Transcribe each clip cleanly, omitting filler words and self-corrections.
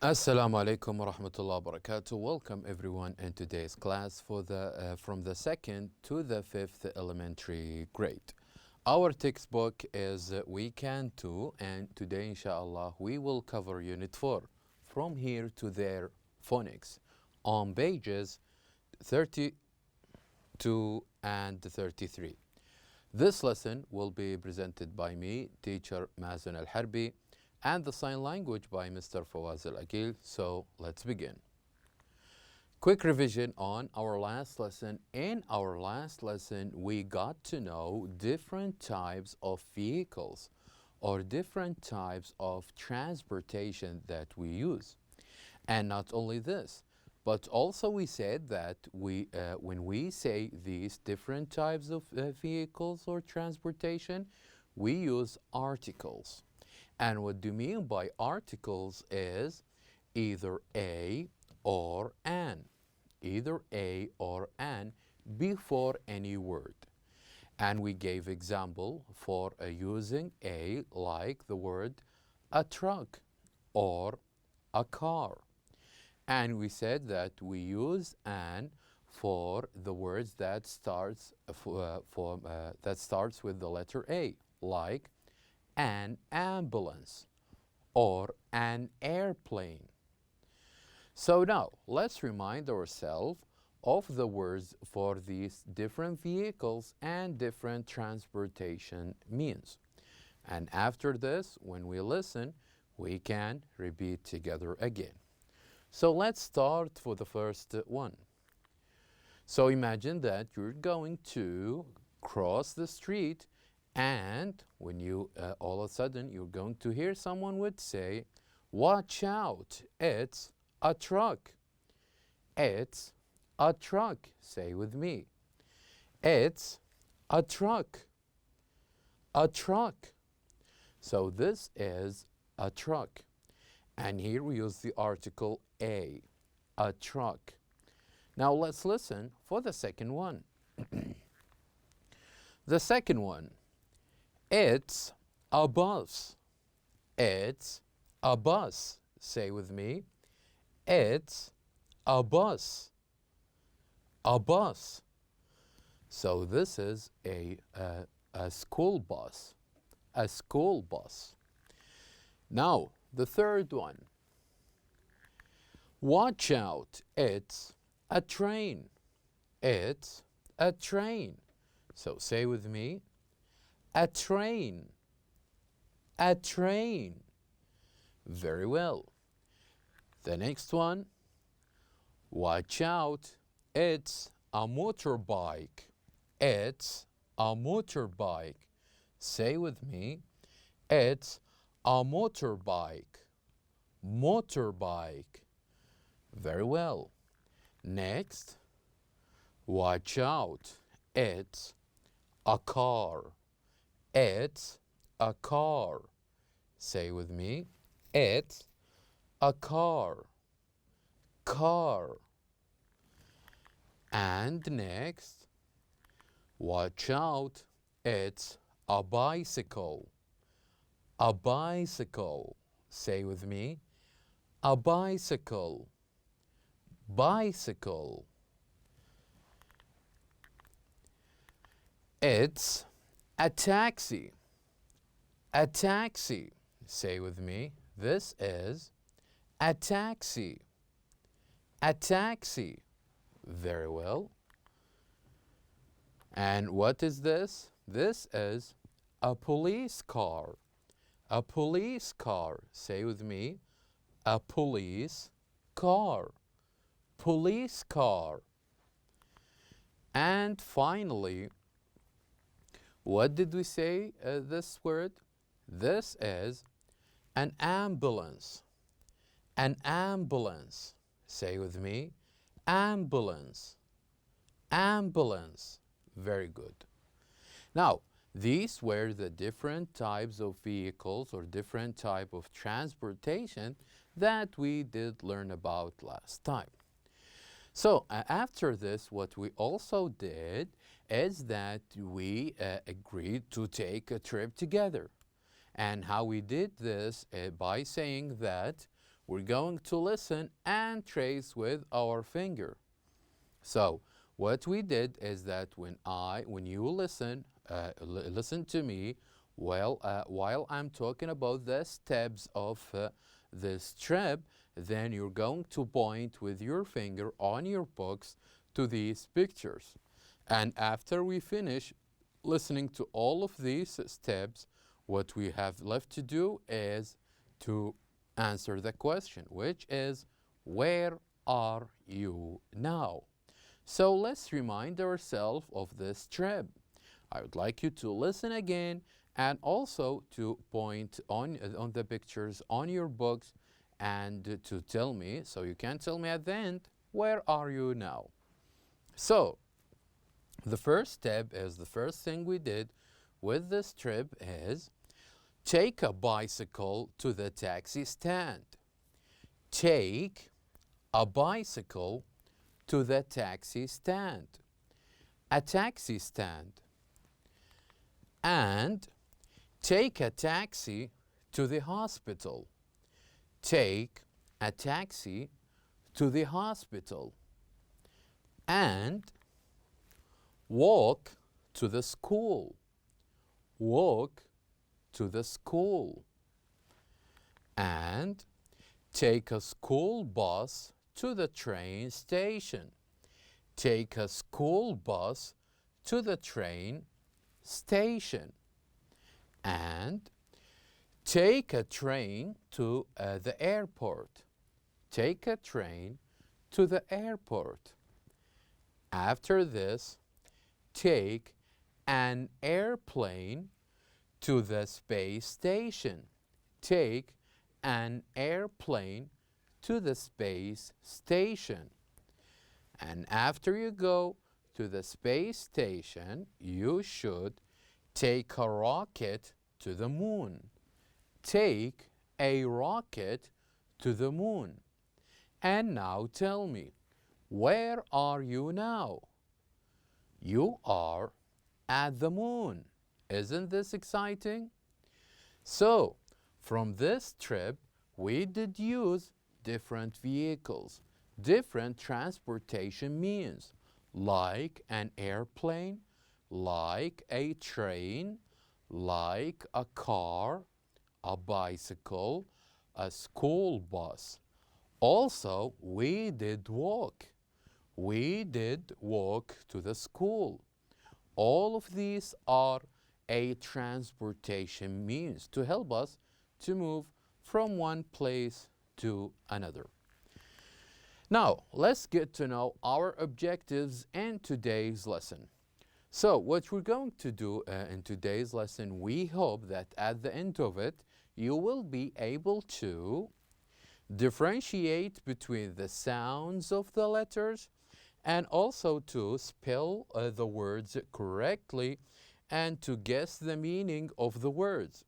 Assalamu alaikum wa rahmatullahi wa barakatuh. Welcome everyone in today's class for from the second to the fifth elementary grade. Our textbook is Week 2, and today inshallah we will cover Unit 4 from here to there phonics on pages 32 and 33. This lesson will be presented by me, teacher Mazen Al-Harbi, and the sign language by Mr. Fawaz Al-Akil. So let's begin. Quick revision on our last lesson. In our last lesson, we got to know different types of vehicles or different types of transportation that we use. And not only this, but also we said that when we say these different types of vehicles or transportation, we use articles. And what do you mean by articles is either a or an. Either a or an before any word. And we gave example for using a, like the word a truck or a car. And we said that we use an for the words that starts with the letter A, like an ambulance or an airplane. So now let's remind ourselves of the words for these different vehicles and different transportation means. And after this, when we listen, we can repeat together again. So let's start for the first one. So imagine that you're going to cross the street, and when you all of a sudden you're going to hear someone would say, "Watch out, it's a truck." It's a truck. Say with me. It's a truck. A truck. So this is a truck. And here we use the article a truck. Now let's listen for the second one. The second one. It's a bus. It's a bus. Say with me. It's a bus. A bus. So this is a school bus. A school bus. Now, the third one. Watch out, it's a train. It's a train. So say with me. A train. A train. Very well. The next one. Watch out, it's a motorbike. It's a motorbike. Say with me. It's a motorbike. Motorbike. Very well. Next. Watch out, it's a car. It's a car. Say with me. It's a car. Car. And next, watch out, it's a bicycle. A bicycle. Say with me. A bicycle. Bicycle. It's a taxi. A taxi. Say with me. This is a taxi. A taxi. Very well. And what is this? This is a police car. A police car. Say with me. A police car. Police car. And finally, what did we say this word? This is an ambulance. An ambulance. Say with me. Ambulance. Ambulance. Very good. Now, these were the different types of vehicles or different type of transportation that we did learn about last time. So after this, what we also did is that we agreed to take a trip together. And how we did this by saying that we're going to listen and trace with our finger. So what we did is that when you listen, listen to me while I'm talking about the steps of this trip, then you're going to point with your finger on your books to these pictures. And after we finish listening to all of these steps, what we have left to do is to answer the question, which is, where are you now? So let's remind ourselves of this trip. I would like you to listen again and also to point on the pictures on your books and to tell me, so you can tell me at the end, where are you now? So the first step is, the first thing we did with this trip is take a bicycle to the taxi stand. Take a bicycle to the taxi stand. A taxi stand. And take a taxi to the hospital. Take a taxi to the hospital. And walk to the school. Walk to the school. And take a school bus to the train station. Take a school bus to the train station. And take a train to the airport. Take a train to the airport. After this, take an airplane to the space station. Take an airplane to the space station. And after you go to the space station, you should take a rocket to the moon. Take a rocket to the moon. And now tell me, where are you now? You are at the moon. Isn't this exciting? So, from this trip, we did use different vehicles, different transportation means, like an airplane, like a train, like a car, a bicycle, a school bus. Also, we did walk. We did walk to the school. All of these are a transportation means to help us to move from one place to another. Now, let's get to know our objectives in today's lesson. So, what we're going to do in today's lesson, we hope that at the end of it, you will be able to differentiate between the sounds of the letters and also to spell the words correctly and to guess the meaning of the words.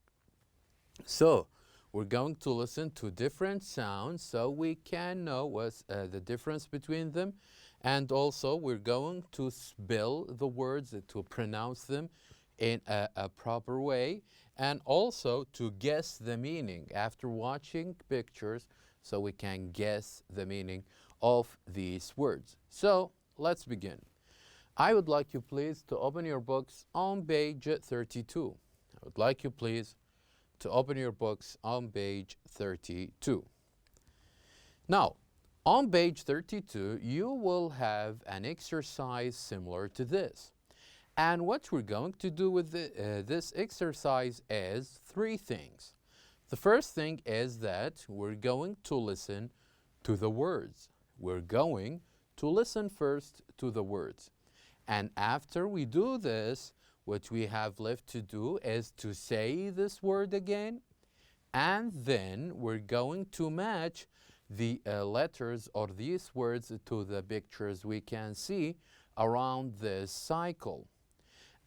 So, we're going to listen to different sounds so we can know what's the difference between them. And also, we're going to spell the words, to pronounce them in a proper way, and also to guess the meaning after watching pictures so we can guess the meaning of these words. So, let's begin. I would like you please to open your books on page 32. I would like you please to open your books on page 32. Now, on page 32, you will have an exercise similar to this. And what we're going to do with this exercise is three things. The first thing is that we're going to listen to the words. We're going to listen first to the words. And after we do this, what we have left to do is to say this word again, and then we're going to match the letters or these words to the pictures we can see around this cycle.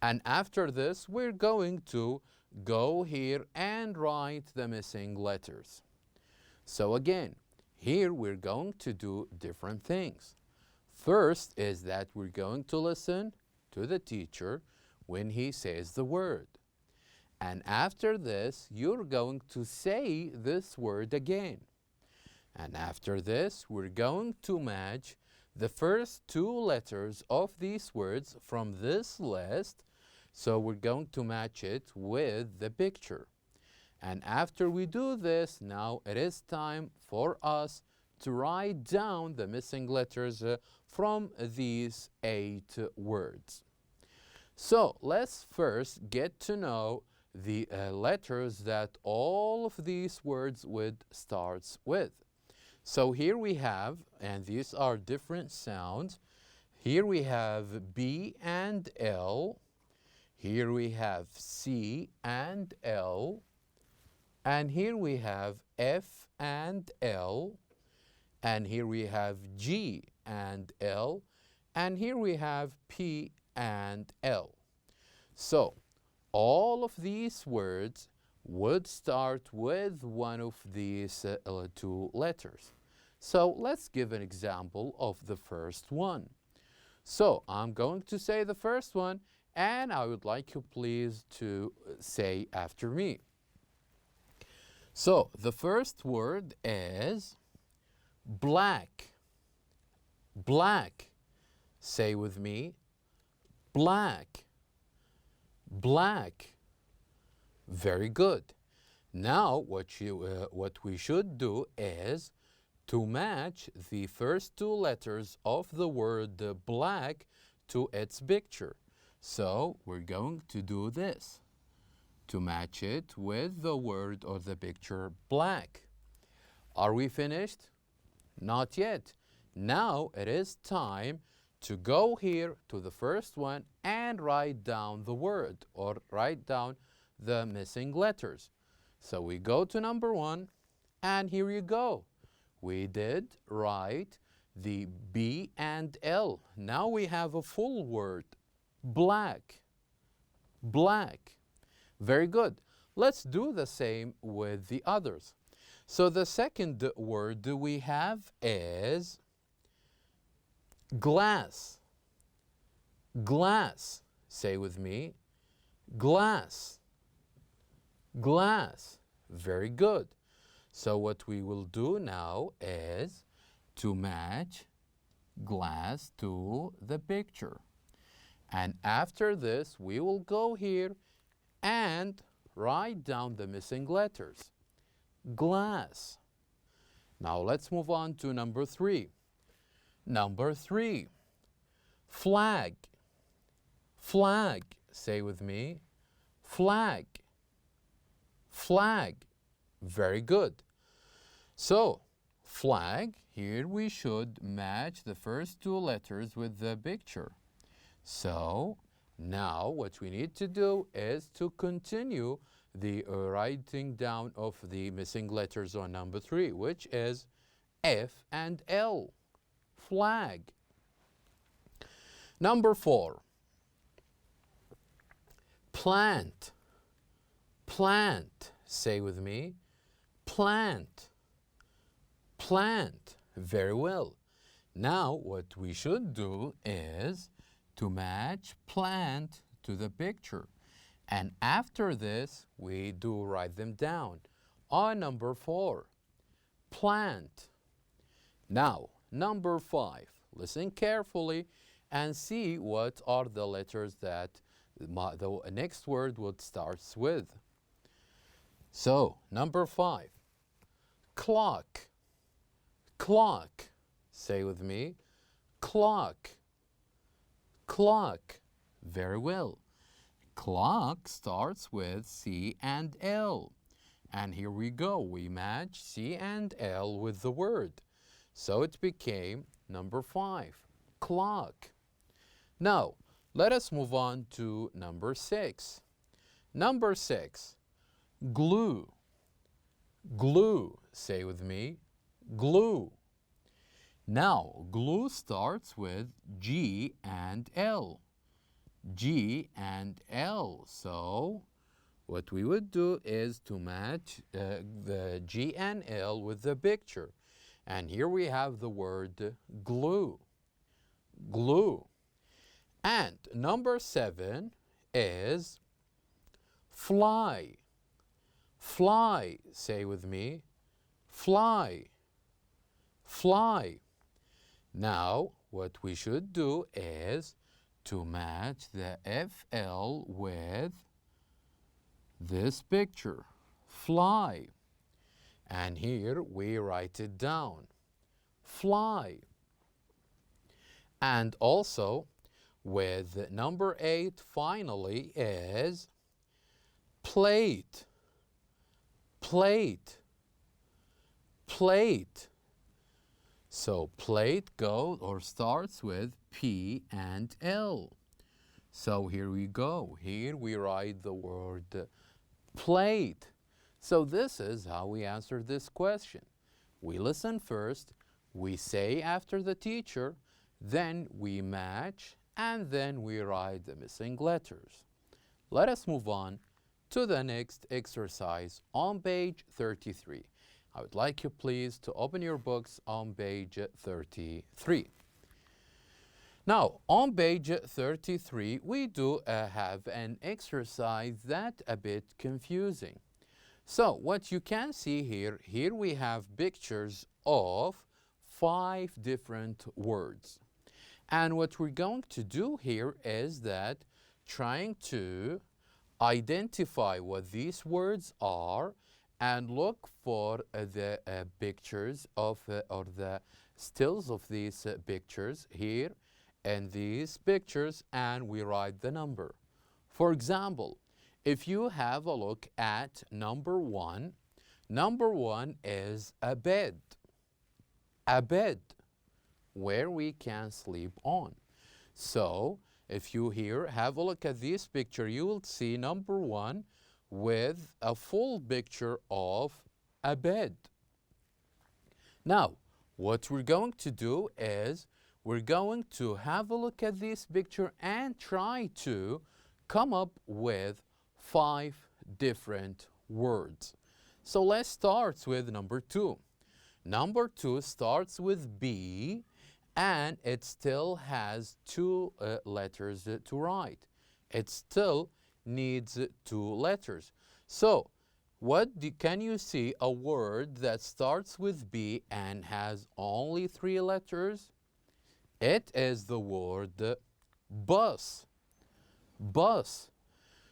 And after this, we're going to go here and write the missing letters. So again, here we're going to do different things. First is that we're going to listen to the teacher when he says the word. And after this, you're going to say this word again. And after this, we're going to match the first two letters of these words from this list. So we're going to match it with the picture. And after we do this, now it is time for us to write down the missing letters from these 8 words. So let's first get to know the letters that all of these words would start with. So here we have, and these are different sounds. Here we have B and L. Here we have C and L. And here we have F and L. And here we have G and L. And here we have P and L. So all of these words would start with one of these 2 letters. So let's give an example of the first one. So I'm going to say the first one, and I would like you please to say after me. So the first word is black. Black. Say with me, black. Black. Very good. Now what we should do is to match the first 2 letters of the word black to its picture. So we're going to do this to match it with the word or the picture black. Are we finished? Not yet. Now it is time to go here to the first one and write down the word or write down the missing letters. So we go to number 1, and here you go. We did write the B and L. Now we have a full word, black. Black. Very good. Let's do the same with the others. So the second word we have is glass. Glass. Say with me, glass. Glass. Very good. So what we will do now is to match glass to the picture. And after this, we will go here and write down the missing letters. Glass. Now let's move on to number 3. Number 3, flag. Flag. Say with me, flag. Flag. Very good. So, flag, here we should match the first 2 letters with the picture. So, now what we need to do is to continue the writing down of the missing letters on number 3, which is F and L. Flag. Number 4, plant. Plant. Say with me, plant. Plant. Very well. Now what we should do is to match plant to the picture. And after this, we do write them down. On number 4, plant. Now, number 5. Listen carefully and see what are the letters that the next word would start with. So, number 5, clock. Clock. Say with me, clock. Clock. Very well. Clock starts with C and L. And here we go. We match C and L with the word. So it became number 5, clock. Now, let us move on to number 6. Number 6, glue. Glue. Say with me, glue. Now, glue starts with G and L. G and L. So, what we would do is to match the G and L with the picture. And here we have the word glue. Glue. And number 7 is fly. Fly. Say with me, fly. fly. Now, what we should do is to match the FL with this picture, fly. And here we write it down, fly. And also, with number 8, finally, is plate, plate, plate. So plate goes or starts with P and L. So here we go. Here we write the word plate. So this is how we answer this question. We listen first, we say after the teacher, then we match, and then we write the missing letters. Let us move on to the next exercise on page 33. I would like you please to open your books on page 33. Now, on page 33, we do have an exercise that's a bit confusing. So, what you can see here we have pictures of 5 different words. And what we're going to do here is that trying to identify what these words are and look for the pictures of or the stills of these pictures here and these pictures, and we write the number. For example, if you have a look at number 1, number 1 is a bed where we can sleep on. So if you here have a look at this picture, you will see number 1 with a full picture of a bed. Now, what we're going to do is we're going to have a look at this picture and try to come up with 5 different words. So let's start with number 2. Number 2 starts with B, and it still has 2 letters to write. It still needs 2 letters. So can you see a word that starts with B and has only 3 letters? It is the word bus. Bus.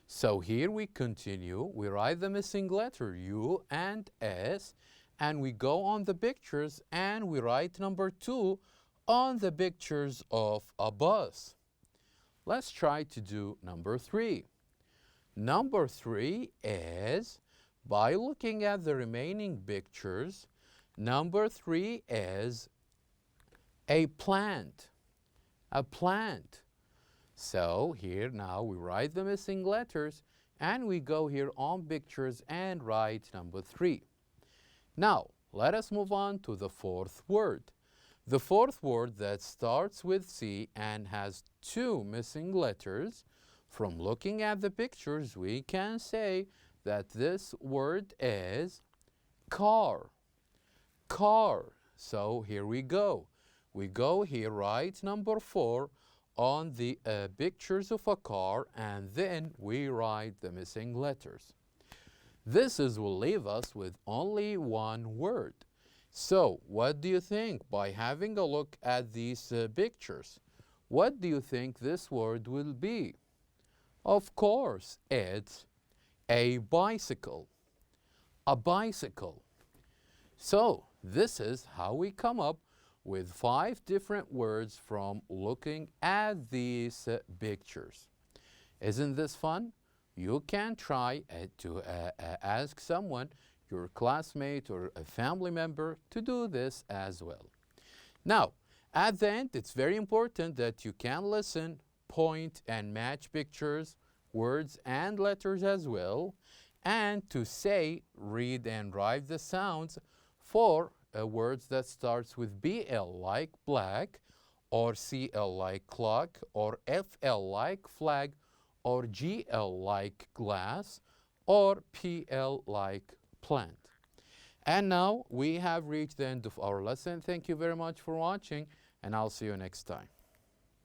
So here we continue. We write the missing letter U and S, and we go on the pictures and we write number 2 on the pictures of a bus. Let's try to do number 3. Number 3 is, by looking at the remaining pictures, number 3 is a plant. A plant. So here now we write the missing letters and we go here on pictures and write number 3. Now, let us move on to the 4th word. The 4th word that starts with C and has 2 missing letters. From looking at the pictures, we can say that this word is car. Car. So here we go. We go here, write number 4 on the pictures of a car, and then we write the missing letters. This will leave us with only 1 word. So what do you think by having a look at these pictures? What do you think this word will be? Of course, it's a bicycle. A bicycle. So this is how we come up with 5 different words from looking at these pictures. Isn't this fun? You can try to ask someone, your classmate or a family member, to do this as well. Now, at the end, it's very important that you can listen, point, and match pictures, words, and letters as well, and to say, read, and write the sounds for words that starts with BL like black, or CL like clock, or FL like flag, or GL like glass, or PL like plant. And now we have reached the end of our lesson. Thank you very much for watching, and I'll see you next time.